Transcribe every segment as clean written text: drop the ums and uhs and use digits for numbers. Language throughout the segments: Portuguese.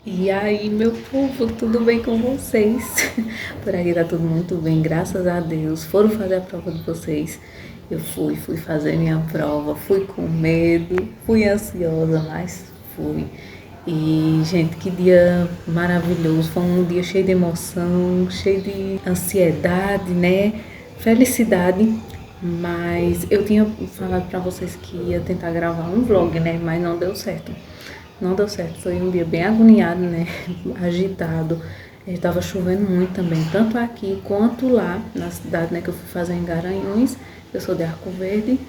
E aí, meu povo, tudo bem com vocês? Por aqui tá tudo muito bem, graças a Deus. Foram fazer a prova de vocês. Eu fui fazer minha prova, fui com medo, fui ansiosa, mas fui. E, gente, que dia maravilhoso. Foi um dia cheio de emoção, cheio de ansiedade, né? Felicidade. Mas eu tinha falado pra vocês que ia tentar gravar um vlog, né? Mas não deu certo. Não deu certo, foi um dia bem agoniado, né? Agitado. Estava chovendo muito também, tanto aqui quanto lá na cidade, né? Que eu fui fazer em Garanhuns. Eu sou de Arco Verde.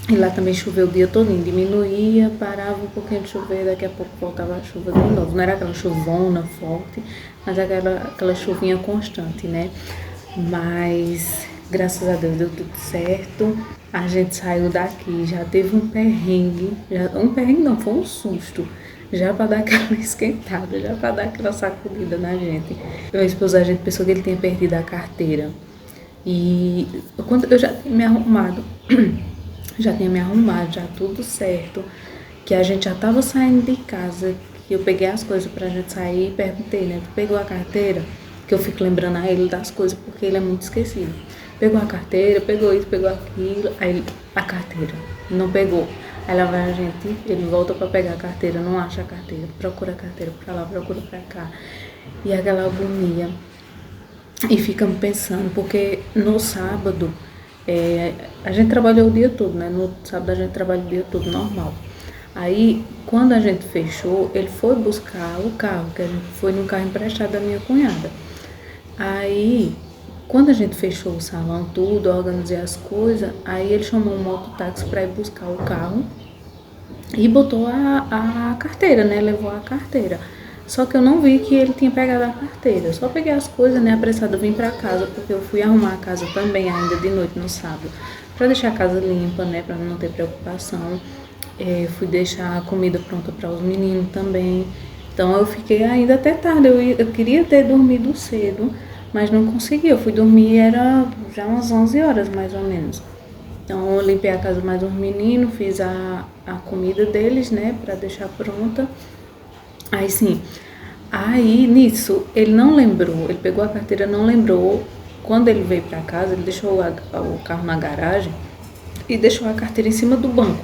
E lá também choveu o dia todinho, diminuía, parava um pouquinho de chover, daqui a pouco voltava a chuva de novo. Não era aquela chuvona forte, mas aquela chuvinha constante, né? Mas graças a Deus deu tudo certo. A gente saiu daqui, já teve um perrengue, um perrengue não, foi um susto. Já para dar aquela esquentada, já para dar aquela sacudida na gente. Meu esposo, a gente pensou que ele tinha perdido a carteira. E quando eu já tinha me arrumado, já tudo certo, que a gente já tava saindo de casa, que eu peguei as coisas pra gente sair e perguntei, né, tu pegou a carteira? Que eu fico lembrando a ele das coisas, porque ele é muito esquecido. Pegou a carteira, pegou isso, pegou aquilo, aí a carteira, não pegou. Aí lá vai a gente, ele volta pra pegar a carteira, não acha a carteira, procura a carteira pra lá, procura pra cá. E aquela agonia. E ficamos pensando, porque no sábado, a gente trabalhou o dia todo, né? No sábado a gente trabalha o dia todo normal. Aí, quando a gente fechou, ele foi buscar o carro, que a gente foi num carro emprestado da minha cunhada. Aí, quando a gente fechou o salão, tudo, organizei as coisas, aí ele chamou um mototáxi para ir buscar o carro e botou a carteira, né? Levou a carteira. Só que eu não vi que ele tinha pegado a carteira. Eu só peguei as coisas, né? Apressada, vim pra casa, porque eu fui arrumar a casa também ainda de noite no sábado. Pra deixar a casa limpa, né? Pra não ter preocupação. Fui deixar a comida pronta para os meninos também. Então eu fiquei ainda até tarde. Eu queria ter dormido cedo, mas não consegui. Eu fui dormir, era já umas 11 horas mais ou menos. Então eu limpei a casa mais os meninos, fiz a comida deles, né, pra deixar pronta. Aí sim, aí nisso ele não lembrou, ele pegou a carteira, não lembrou. Quando ele veio pra casa, ele deixou o carro na garagem e deixou a carteira em cima do banco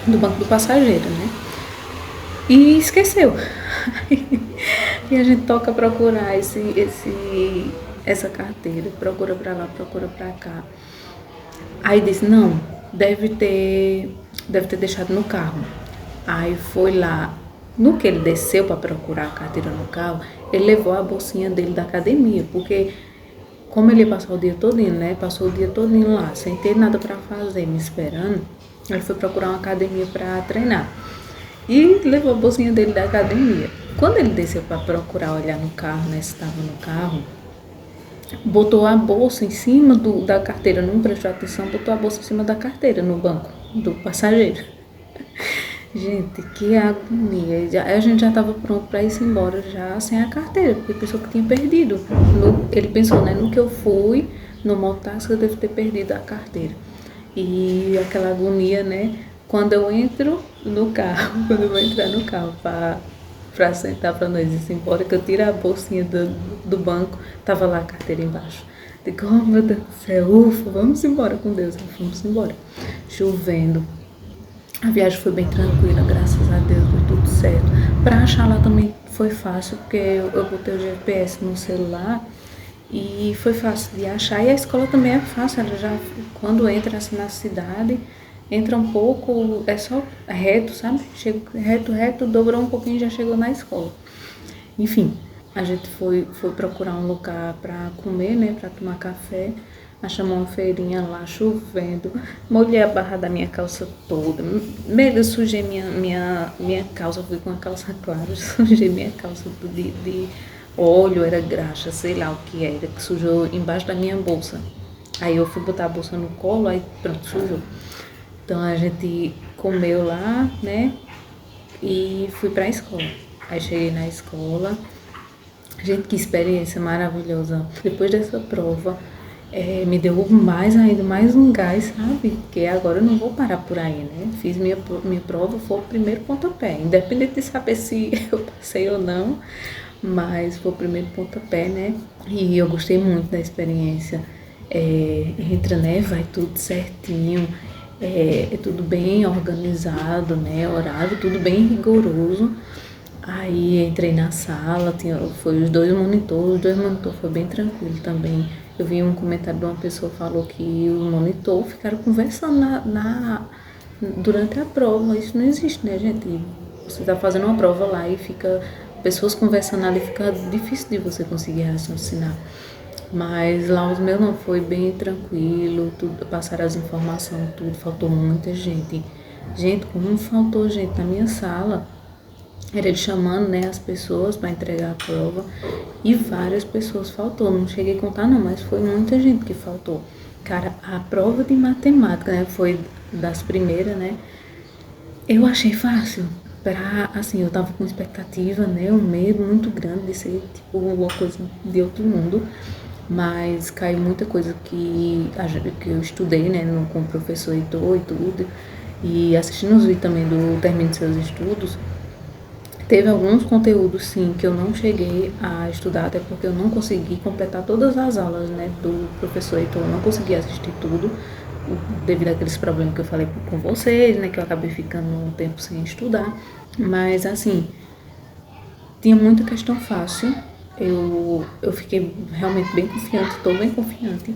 do passageiro, né? E esqueceu. E a gente toca procurar essa carteira, procura pra lá, procura pra cá. Aí disse, não, deve ter deixado no carro. Aí foi lá, no que ele desceu para procurar a carteira no carro, ele levou a bolsinha dele da academia, porque como ele ia passar o dia todinho, né? Passou o dia todinho lá, sem ter nada para fazer, me esperando. Ele foi procurar uma academia para treinar. E levou a bolsinha dele da academia. Quando ele desceu para procurar olhar no carro, né? Se estava no carro, botou a bolsa em cima da carteira, não prestou atenção, botou a bolsa em cima da carteira no banco do passageiro. Gente, que agonia. A gente já estava pronto para ir embora já sem a carteira, porque pensou que tinha perdido. Ele pensou, né, no que eu fui, no mototáxi, eu devo ter perdido a carteira. E aquela agonia, né, quando eu entro no carro, quando eu vou entrar no carro para sentar para nós ir embora, que eu tiro a bolsinha do banco, tava lá a carteira embaixo. Digo, oh meu Deus do céu, ufa, vamos embora com Deus. Vamos embora. Chovendo. A viagem foi bem tranquila, graças a Deus, deu tudo certo. Para achar lá também foi fácil, porque eu botei o GPS no celular e foi fácil de achar. E a escola também é fácil, ela já, quando entra assim na cidade, entra um pouco, é só reto, sabe? Chega reto, dobrou um pouquinho e já chegou na escola. Enfim, a gente foi procurar um lugar para comer, né, para tomar café. Achamos uma feirinha lá, chovendo, molhei a barra da minha calça toda, meio sujei minha calça, fui com a calça clara, sujei minha calça de óleo, era graxa, sei lá o que era, que sujou embaixo da minha bolsa. Aí eu fui botar a bolsa no colo, aí pronto, sujou. Então a gente comeu lá, né, e fui pra escola. Aí cheguei na escola, gente, que experiência maravilhosa. Depois dessa prova, me deu mais ainda, mais um gás, sabe? Porque agora eu não vou parar por aí, né? Fiz minha prova, foi o primeiro pontapé. Independente de saber se eu sei ou não, mas foi o primeiro pontapé, né? E eu gostei muito da experiência. Entra, né? Vai tudo certinho, é tudo bem organizado, né? Horário, tudo bem rigoroso. Aí entrei na sala, foi os dois monitores foi bem tranquilo também. Eu vi um comentário de uma pessoa que falou que os monitores ficaram conversando durante a prova. Isso não existe, né, gente? Você está fazendo uma prova lá e fica pessoas conversando ali, fica difícil de você conseguir raciocinar. Mas lá os meus não, foi bem tranquilo, tudo, passaram as informações, tudo, faltou muita gente. Gente, como faltou gente na minha sala, era ele chamando, né, as pessoas para entregar a prova e várias pessoas faltou. Não cheguei a contar não, mas foi muita gente que faltou. Cara, a prova de matemática, né, foi das primeiras, né, eu achei fácil. Assim, eu tava com expectativa, né, um medo muito grande de ser, tipo, uma coisa de outro mundo. Mas caiu muita coisa que eu estudei, né, com o professor Heitor e tudo. E assistindo os vídeos também do Termine Seus Estudos, teve alguns conteúdos, sim, que eu não cheguei a estudar, até porque eu não consegui completar todas as aulas, né, do professor Heitor. Eu não consegui assistir tudo, devido àqueles problemas que eu falei com vocês, né, que eu acabei ficando um tempo sem estudar. Mas, assim, tinha muita questão fácil. Eu fiquei realmente bem confiante, estou bem confiante,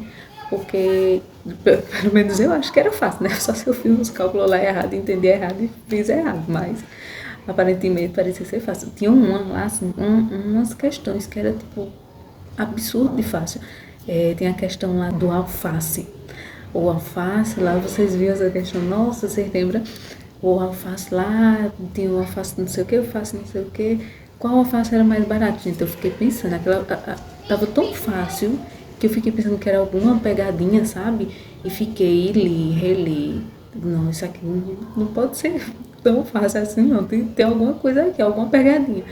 porque pelo menos eu acho que era fácil, né? Só se eu fiz os cálculos lá errado, entendi errado e fiz errado, mas aparentemente parecia ser fácil. Tinha lá, assim, umas questões que era tipo absurdo de fácil. Tem a questão lá do alface. O alface lá, vocês viram essa questão, nossa, vocês lembram? O alface lá, tem o alface não sei o que, alface não sei o que. Qual alface era mais barato, gente? Eu fiquei pensando, tava tão fácil que eu fiquei pensando que era alguma pegadinha, sabe? E fiquei, reli. Não, isso aqui não pode ser tão fácil assim, não. Tem alguma coisa aqui, alguma pegadinha.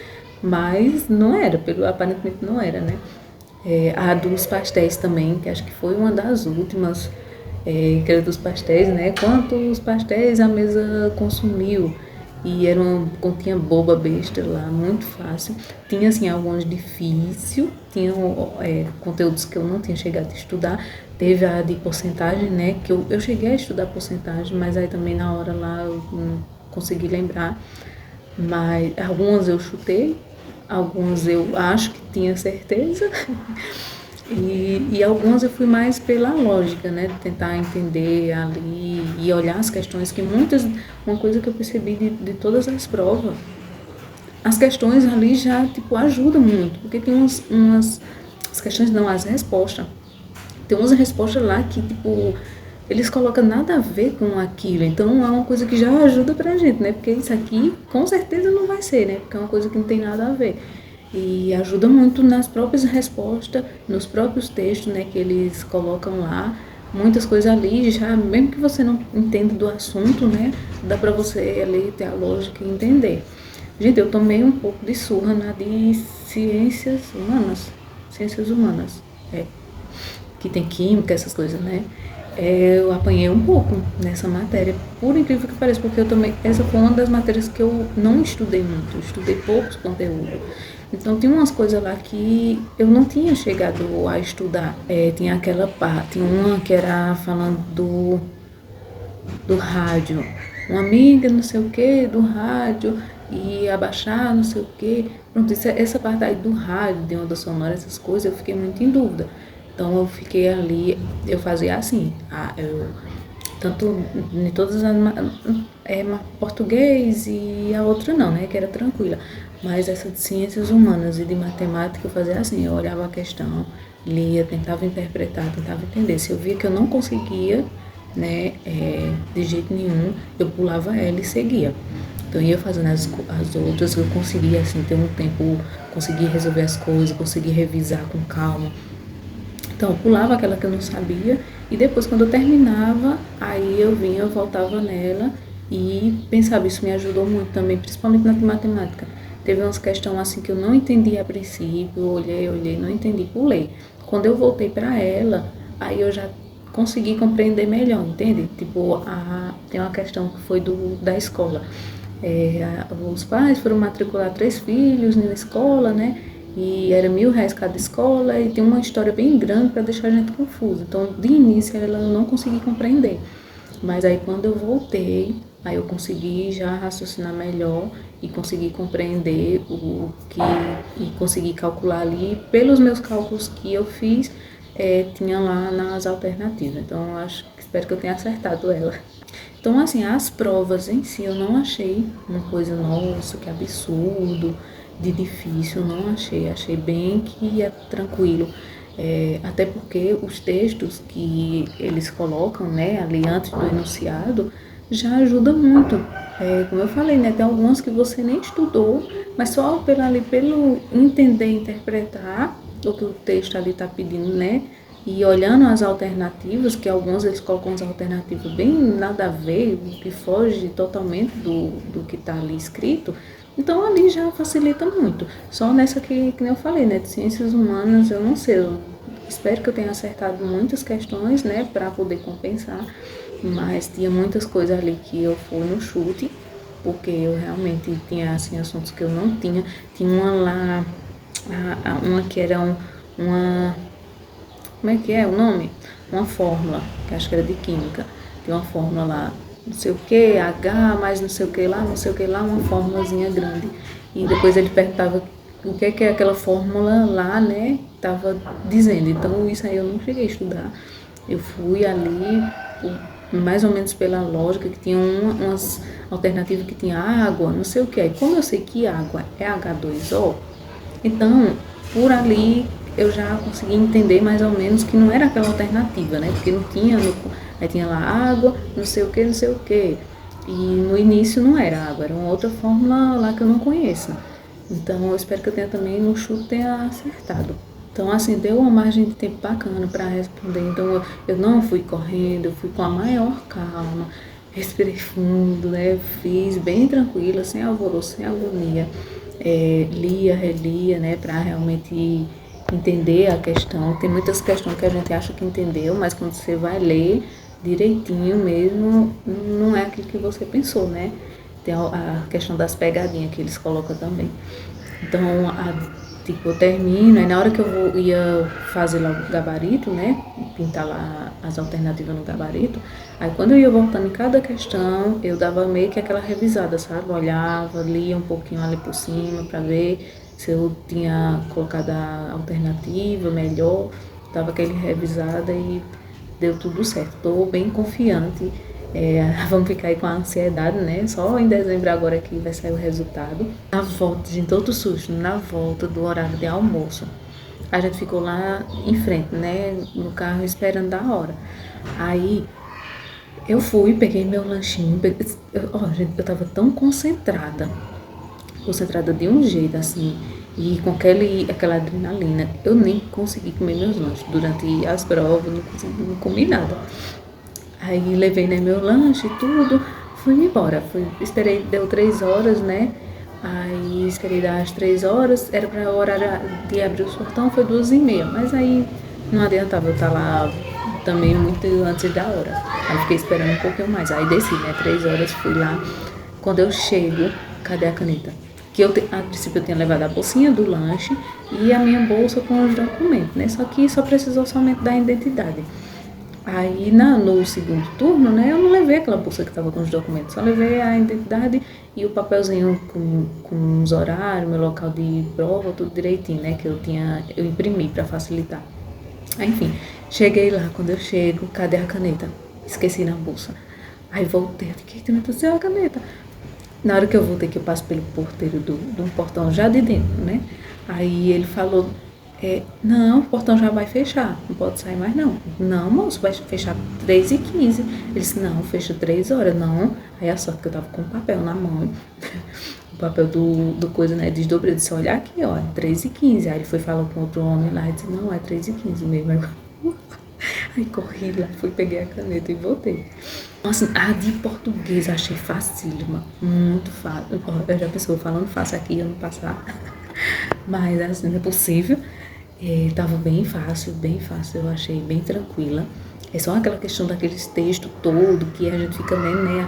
Mas não era, aparentemente não era, né? A dos pastéis também, que acho que foi uma das últimas, que era dos pastéis, né? Quantos pastéis a mesa consumiu? E continha boba besta lá, muito fácil. Tinha, assim, alguns difíceis, tinha conteúdos que eu não tinha chegado a estudar. Teve a de porcentagem, né, que eu cheguei a estudar porcentagem, mas aí também na hora lá eu não consegui lembrar. Mas algumas eu chutei, algumas eu acho que tinha certeza. E algumas eu fui mais pela lógica, né? De tentar entender ali e olhar as questões, que uma coisa que eu percebi de todas as provas, as questões ali já, tipo, ajudam muito, porque tem as questões não, as respostas. Tem umas respostas lá que, tipo, eles colocam nada a ver com aquilo, então é uma coisa que já ajuda pra gente, né? Porque isso aqui, com certeza não vai ser, né? Porque é uma coisa que não tem nada a ver. E ajuda muito nas próprias respostas, nos próprios textos, né, que eles colocam lá. Muitas coisas ali, já, mesmo que você não entenda do assunto, né, dá pra você ali ter a lógica e entender. Gente, eu tomei um pouco de surra na de ciências humanas. Ciências humanas, que tem química, essas coisas, né? Eu apanhei um pouco nessa matéria, por incrível que pareça, porque essa foi uma das matérias que eu não estudei muito, eu estudei poucos conteúdos. Então, tinha umas coisas lá que eu não tinha chegado a estudar. Tinha aquela parte, tinha uma que era falando do rádio. Uma amiga, não sei o que, do rádio, e abaixar, não sei o que. Pronto, essa parte aí do rádio, de onda sonora, essas coisas, eu fiquei muito em dúvida. Então, eu fiquei ali, eu fazia assim, tanto em todas as português e a outra não, né, que era tranquila. Mas essa de ciências humanas e de matemática eu fazia assim, eu olhava a questão, lia, tentava interpretar, tentava entender. Se eu via que eu não conseguia, né, de jeito nenhum, eu pulava ela e seguia. Então eu ia fazendo as outras, eu conseguia assim ter um tempo, conseguia resolver as coisas, conseguia revisar com calma. Então eu pulava aquela que eu não sabia e depois quando eu terminava, aí eu voltava nela e pensava, isso me ajudou muito também, principalmente na matemática. Teve umas questões assim que eu não entendi a princípio, olhei, não entendi, pulei. Quando eu voltei para ela, aí eu já consegui compreender melhor, entende? Tipo, tem uma questão que foi da escola. Os pais foram matricular 3 filhos na escola, né? E era R$ 1.000 cada escola e tem uma história bem grande para deixar a gente confusa. Então, de início, ela não conseguia compreender. Mas aí, quando eu voltei, aí eu consegui já raciocinar melhor e consegui compreender e consegui calcular ali, pelos meus cálculos que eu fiz, tinha lá nas alternativas. Então, espero que eu tenha acertado ela. Então, assim, as provas em si eu não achei uma coisa, nossa, que absurdo, de difícil, não achei. Achei bem que é tranquilo. Até porque os textos que eles colocam, né, ali antes do enunciado, já ajuda muito. Como eu falei, né, tem alguns que você nem estudou, mas só pelo entender e interpretar o que o texto ali está pedindo, né, e olhando as alternativas, que alguns eles colocam as alternativas bem nada a ver, que foge totalmente do que está ali escrito, então ali já facilita muito. Só nessa que nem eu falei, né, de ciências humanas, eu não sei, eu espero que eu tenha acertado muitas questões, né, para poder compensar, mas tinha muitas coisas ali que eu fui no chute, porque eu realmente tinha, assim, assuntos que eu não tinha. Tinha uma lá, uma que era uma... Como é que é o nome? Uma fórmula, que acho que era de química. Tem uma fórmula lá, não sei o que, H mais não sei o que lá, não sei o que lá, uma fórmulazinha grande. E depois ele perguntava o que é aquela fórmula lá, né, estava dizendo. Então isso aí eu não cheguei a estudar. Eu fui ali, mais ou menos pela lógica, que tinha umas alternativas que tinha água, não sei o que. Aí como eu sei que água é H2O, então por ali eu já consegui entender mais ou menos que não era aquela alternativa, né? Porque não tinha, aí tinha lá água, não sei o que, não sei o que. E no início não era água, era uma outra fórmula lá que eu não conheço. Então eu espero que eu tenha também no chute tenha acertado. Então assim, deu uma margem de tempo bacana para responder. Então eu não fui correndo, eu fui com a maior calma, respirei fundo, né? Fiz bem tranquila, sem alvoroço, sem agonia. Lia, relia, né? Para realmente entender a questão. Tem muitas questões que a gente acha que entendeu, mas quando você vai ler direitinho mesmo, não é aquilo que você pensou, né? Tem a questão das pegadinhas que eles colocam também. Então, eu termino, aí na hora que eu ia fazer lá o gabarito, né? Pintar lá as alternativas no gabarito, aí quando eu ia voltando em cada questão, eu dava meio que aquela revisada, sabe? Olhava, lia um pouquinho ali por cima para ver se eu tinha colocado a alternativa melhor, dava aquele revisada e deu tudo certo. Estou bem confiante. Vamos ficar aí com a ansiedade, né? Só em dezembro agora que vai sair o resultado. Na volta, gente, outro susto, na volta do horário de almoço. A gente ficou lá em frente, né? No carro esperando da hora. Aí eu fui, peguei meu lanchinho. Gente, eu tava tão concentrada de um jeito assim, e com aquela adrenalina, eu nem consegui comer meus lanches. Durante as provas, não comi nada. Aí levei, né, meu lanche e tudo, fui embora. Esperei, deu 3 horas, né? Aí esperei dar as 3 horas, era para a hora de abrir o portão, foi 2h30. Mas aí não adiantava eu estar lá também muito antes da hora. Aí fiquei esperando um pouquinho mais. Aí desci, né? 3 horas, fui lá. Quando eu chego, cadê a caneta? Que a princípio eu tinha levado a bolsinha do lanche e a minha bolsa com os documentos, né? Só que só precisou somente da identidade. Aí no segundo turno, né, eu não levei aquela bolsa que estava com os documentos, só levei a identidade e o papelzinho com os horários, meu local de prova, tudo direitinho, né, que eu imprimi para facilitar. Aí, enfim, cheguei lá, quando eu chego, cadê a caneta? Esqueci na bolsa. Aí voltei, eu fiquei, meu Deus do céu, a caneta. Na hora que eu voltei, que eu passo pelo porteiro de um portão já de dentro, né, aí ele falou... não, o portão já vai fechar, não pode sair mais não. Não, moço, vai fechar 3h15. Ele disse, não, fecha 3 horas, não. Aí a sorte que eu tava com o papel na mão, o papel do coisa, né, desdobrei, eu disse, olha aqui, ó, 3h15. Aí ele foi falar com outro homem lá e disse, não, é 3h15 mesmo. Aí corri lá, fui, peguei a caneta e voltei. Assim, a de português achei facílima, muito fácil. Eu já pensou, falando fácil aqui, eu não passar. Mas assim, não é possível. Tava bem fácil, eu achei bem tranquila. É só aquela questão daqueles textos todo que a gente fica lendo, né?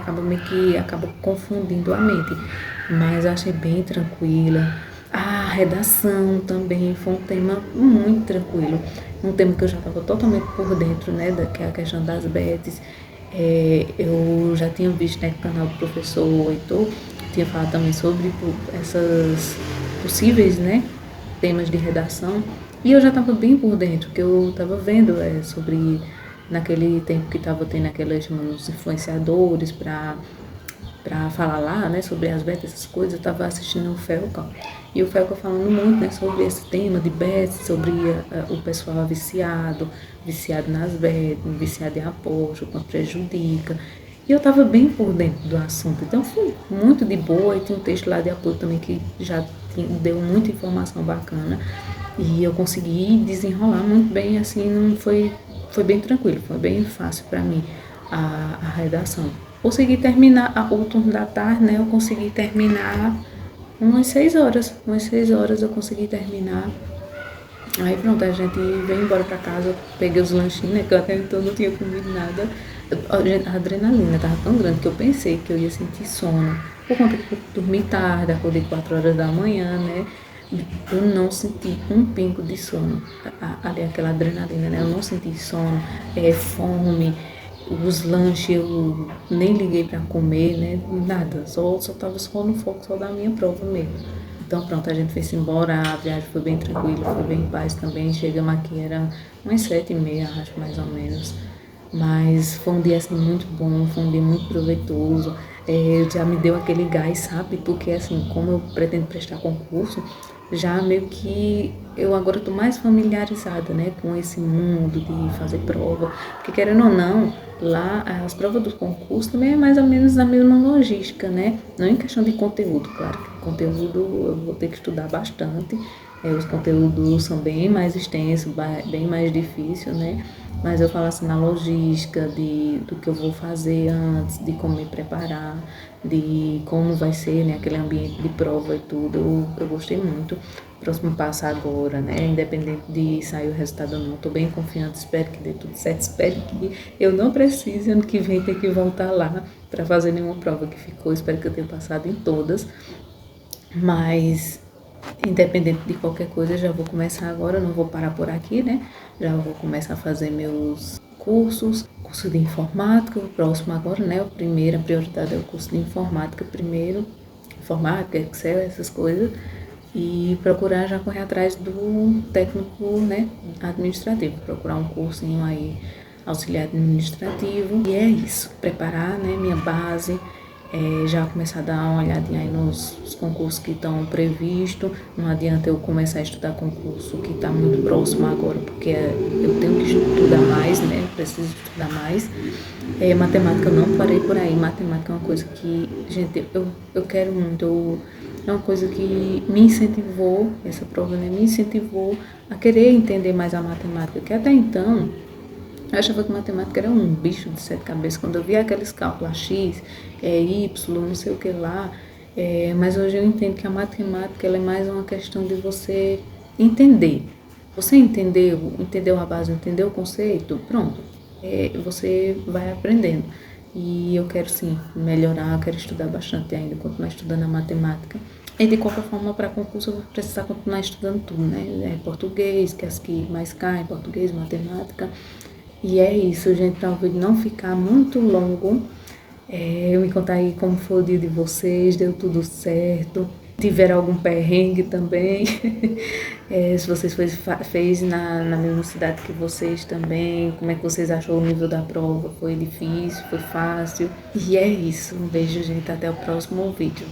Acaba confundindo a mente. Mas eu achei bem tranquila. A redação também foi um tema muito tranquilo. Um tema que eu já estava totalmente por dentro, né? Que é a questão das betes. Eu já tinha visto, né, no canal do professor Heitor, tinha falado também sobre essas possíveis, né, temas de redação. E eu já estava bem por dentro, que eu estava vendo sobre, naquele tempo que estava tendo aqueles influenciadores para falar lá, né, sobre as betas, essas coisas, eu estava assistindo o Felcão. E o Felcão falando muito, né, sobre esse tema de betas, sobre o pessoal viciado nas betas, viciado em aposto, quanto prejudica. E eu estava bem por dentro do assunto, então foi muito de boa. E tinha um texto lá de apoio também que já deu muita informação bacana. E eu consegui desenrolar muito bem, assim, não foi bem tranquilo, foi bem fácil para mim a redação. Consegui terminar o turno da tarde, né? Eu consegui terminar umas 6 horas. Umas 6 horas eu consegui terminar. Aí pronto, a gente veio embora pra casa, peguei os lanchinhos, né? Que eu até então não tinha comido nada. A adrenalina tava tão grande que eu pensei que eu ia sentir sono. Por conta que eu dormi tarde, acordei 4 horas da manhã, né? Eu não senti um pingo de sono. Ali aquela adrenalina, né? Eu não senti sono, fome. Os lanches eu nem liguei para comer, né? Nada, só tava só no foco só da minha prova mesmo. Então pronto, a gente foi-se embora, a viagem foi bem tranquila, foi bem em paz também. Chegamos aqui, era umas 7h30, acho, mais ou menos. Mas foi um dia assim muito bom, foi um dia muito proveitoso. Já me deu aquele gás, sabe? Porque assim, como eu pretendo prestar concurso, já meio que eu agora estou mais familiarizada, né, com esse mundo de fazer prova. Porque querendo ou não, lá as provas do concurso também é mais ou menos a mesma logística, né? Não em questão de conteúdo, claro que conteúdo eu vou ter que estudar bastante. Os conteúdos são bem mais extensos, bem mais difíceis, né? Mas eu falo assim na logística do que eu vou fazer antes, de como me preparar, de como vai ser, né, aquele ambiente de prova e tudo. Eu gostei muito. Próximo passo agora, né? Independente de sair o resultado ou não, estou bem confiante, espero que dê tudo certo, espero que eu não precise ano que vem ter que voltar lá para fazer nenhuma prova que ficou, espero que eu tenha passado em todas. Mas independente de qualquer coisa, já vou começar agora, não vou parar por aqui, né? Já vou começar a fazer meus curso de informática, o próximo agora, né? A prioridade é o curso de informática primeiro, informática, Excel, essas coisas, e procurar já correr atrás do técnico, né, administrativo, procurar um cursinho aí, auxiliar administrativo, e é isso, preparar, né, minha base, já começar a dar uma olhadinha aí nos concursos que estão previstos. Não adianta eu começar a estudar concurso que está muito próximo agora, porque eu tenho que estudar mais, né? Preciso estudar mais. Matemática eu não parei por aí. Matemática é uma coisa que, gente, eu quero muito. É uma coisa que me incentivou, essa prova, né? Me incentivou a querer entender mais a matemática, que até então eu achava que matemática era um bicho de 7 cabeças. Quando eu via aqueles cálculos X, Y, não sei o que lá. Mas hoje eu entendo que a matemática ela é mais uma questão de você entender. Você entendeu a base, entendeu o conceito, pronto. Você vai aprendendo. E eu quero sim melhorar, eu quero estudar bastante ainda, continuar estudando a matemática. E de qualquer forma, para concurso, eu vou precisar continuar estudando tudo, né? Português, que é as que mais caem, português, matemática. E é isso, gente, para o vídeo não ficar muito longo. Eu me contar aí como foi o dia de vocês, deu tudo certo. Tiveram algum perrengue também. Se vocês fez na mesma cidade que vocês também. Como é que vocês achou o nível da prova? Foi difícil? Foi fácil? E é isso. Um beijo, gente. Até o próximo vídeo.